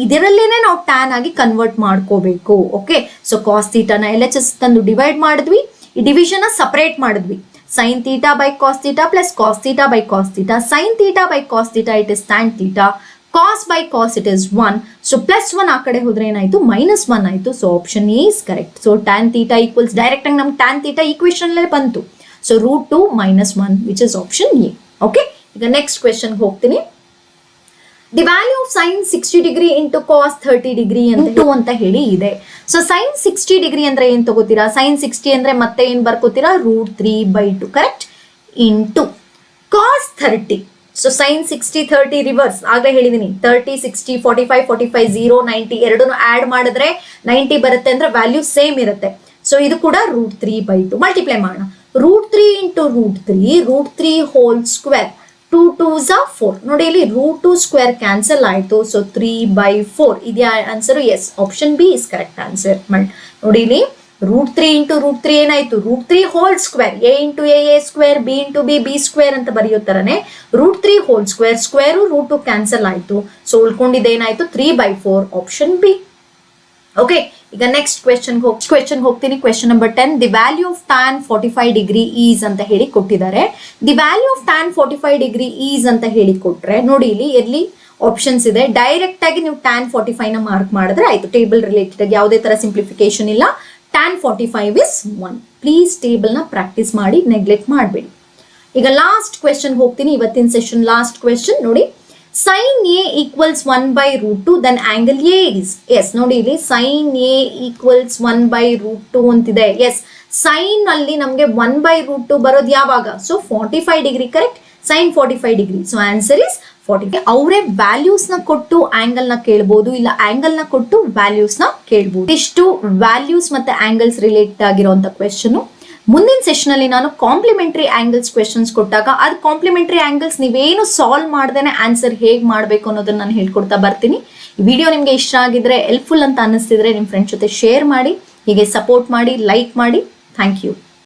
ಇದರಲ್ಲೇನೆ ನಾವು ಟ್ಯಾನ್ ಆಗಿ ಕನ್ವರ್ಟ್ ಮಾಡ್ಕೋಬೇಕು. ಓಕೆ, ಸೊ ಕಾಸ್ ಥೀಟಾನ LHS ತಂದು ಡಿವೈಡ್ ಮಾಡಿದ್ವಿ. ಈ ಡಿವಿಷನ್ ಸಪರೇಟ್ ಮಾಡಿದ್ವಿ. Sine theta by cos theta plus cos theta by cos theta. Sine theta by cos theta it is tan theta. Cos by cos it is 1. So +1 ಆ ಕಡೆ ಹೋದ್ರೆ ಏನಾಯ್ತು -1 ಆಯ್ತು. So option A is correct. So tan θ equals direct ಆಗಿ ನಮ್ಗೆ tan θ equation ಅಲ್ಲೇ ಬಂತು. So √2 -1 which is option A. Okay, ಈಗ ನೆಕ್ಸ್ಟ್ ಕ್ವೆಶನ್ ಹೋಗ್ತೀನಿ. The value of sin 60 degree into cos 30 degree ಅಂತ ಹೇಳಿ ಇದೆ. ಸೊ sin 60 ಡಿಗ್ರಿ ಅಂದ್ರೆ ಏನ್ ತಗೋತೀರಾ? sin 60 ಅಂದ್ರೆ ಮತ್ತೆ ಏನ್ ಬರ್ಕೋತೀರಾ? √3/2 correct, into cos 30. So sin 60 30 reverse ಆಗಲೇ ಹೇಳಿದೀನಿ. 30 60 45 45 0 90 ಎರಡನ್ನು ಆಡ್ ಮಾಡಿದ್ರೆ 90 ಬರುತ್ತೆ ಅಂದ್ರೆ ವ್ಯಾಲ್ಯೂ ಸೇಮ್ ಇರುತ್ತೆ. ಸೊ ಇದು ಕೂಡ √3/2 ಮಲ್ಟಿಪ್ಲೈ ಮಾಡೋಣ. √3 into √3 whole square 2 2s are 4. ನೋಡಿ ಇಲ್ಲಿ √2 ಸ್ಕ್ವೇರ್ ಕ್ಯಾನ್ಸಲ್ ಆಯ್ತು. ಸೊ 3/4 ಇದೆಯಾ answer? Yes, option B is correct answer. ನೋಡಿ ಇಲ್ಲಿ √3 ಇಂಟು √3 ಏನಾಯ್ತು? √3 whole square, a into a square, b into b square ಅಂತ ಬರೆಯೋ ತರನೇ √3 ಹೋಲ್ ಸ್ಕ್ವೇರ್, ಸ್ಕ್ವೇರು √2 ಕ್ಯಾನ್ಸಲ್ ಆಯ್ತು. ಸೊ ಉಳ್ಕೊಂಡಿದ್ದೇನಾಯ್ತು? 3/4 ಆಪ್ಷನ್ ಬಿ. ಓಕೆ, ಈಗ ನೆಕ್ಸ್ಟ್ ಕ್ವೆಶನ್ ಹೋಗ್ತೀನಿ. Question number 10. The value of tan 45 degree is ಅಂತ ಹೇಳಿ ಕೊಟ್ಟಿದ್ದಾರೆ. The value of tan 45 degree is ಅಂತ ಹೇಳಿ ಕೊಟ್ರೆ ನೋಡಿ ಇಲ್ಲಿ ಎಲ್ಲಿ ಆಪ್ಷನ್ಸ್ ಇದೆ. ಡೈರೆಕ್ಟ್ ಆಗಿ ನೀವು tan 45 ನ ಮಾರ್ಕ್ ಮಾಡಿದ್ರೆ ಆಯ್ತು. ಟೇಬಲ್ ರಿಲೇಟೆಡ್ ಆಗಿ ಯಾವುದೇ ತರ ಸಿಂಪ್ಲಿಫಿಕೇಶನ್ ಇಲ್ಲ. tan 45 is 1. ಪ್ಲೀಸ್ ಟೇಬಲ್ ನ ಪ್ರಾಕ್ಟೀಸ್ ಮಾಡಿ, ನೆಗ್ಲೆಕ್ಟ್ ಮಾಡಬೇಡಿ. ಈಗ ಲಾಸ್ಟ್ ಕ್ವೆಶನ್ ಹೋಗ್ತೀನಿ, ಇವತ್ತಿನ ಸೆಷನ್ ಲಾಸ್ಟ್ ಕ್ವೆಶನ್ ನೋಡಿ. sin a equals 1/√2 then angle a is. Yes, ನೋಡಿ ಇಲ್ಲಿ sin a equals 1/√2 ಅಂತಿದೆ. ಎಸ್, sin ಅಲ್ಲಿ ನಮಗೆ 1/√2 ಬರೋದು ಯಾವಾಗ? So 45 degree correct. sin 45 degree. So answer is 45. ಅವರೇ ವ್ಯಾಲ್ಯೂಸ್ ನ ಕೊಟ್ಟು ಆಂಗಲ್ ನ ಕೇಳಬಹುದು, ಇಲ್ಲ ಆಂಗಲ್ ನ ಕೊಟ್ಟು ವ್ಯಾಲ್ಯೂಸ್ ನ ಕೇಳಬಹುದು. ಇಷ್ಟು ವ್ಯಾಲ್ಯೂಸ್ ಮತ್ತೆ ಆಂಗಲ್ಸ್ ರಿಲೇಟೆಡ್ ಆಗಿರುವಂತ ಕ್ವೆಶನ್. ಮುಂದಿನ ಸೆಷನ್ ಅಲ್ಲಿ ನಾನು ಕಾಂಪ್ಲಿಮೆಂಟರಿ ಆಂಗಲ್ಸ್ ಕ್ವೆಶನ್ಸ್ ಕೊಟ್ಟಾಗ ಅದು ಕಾಂಪ್ಲಿಮೆಂಟರಿ ಆಂಗಲ್ಸ್ ನೀವೇನು ಸಾಲ್ವ್ ಮಾಡ್ದೇನೆ ಆನ್ಸರ್ ಹೇಗೆ ಮಾಡಬೇಕು ಅನ್ನೋದನ್ನ ನಾನು ಹೇಳ್ಕೊಡ್ತಾ ಬರ್ತೀನಿ. ಈ ವಿಡಿಯೋ ನಿಮಗೆ ಇಷ್ಟ ಆಗಿದ್ರೆ, ಹೆಲ್ಪ್ಫುಲ್ ಅಂತ ಅನ್ನಿಸ್ತಿದ್ರೆ ನಿಮ್ಮ ಫ್ರೆಂಡ್ಸ್ ಜೊತೆ ಶೇರ್ ಮಾಡಿ, ಹೀಗೆ ಸಪೋರ್ಟ್ ಮಾಡಿ, ಲೈಕ್ ಮಾಡಿ. Thank you.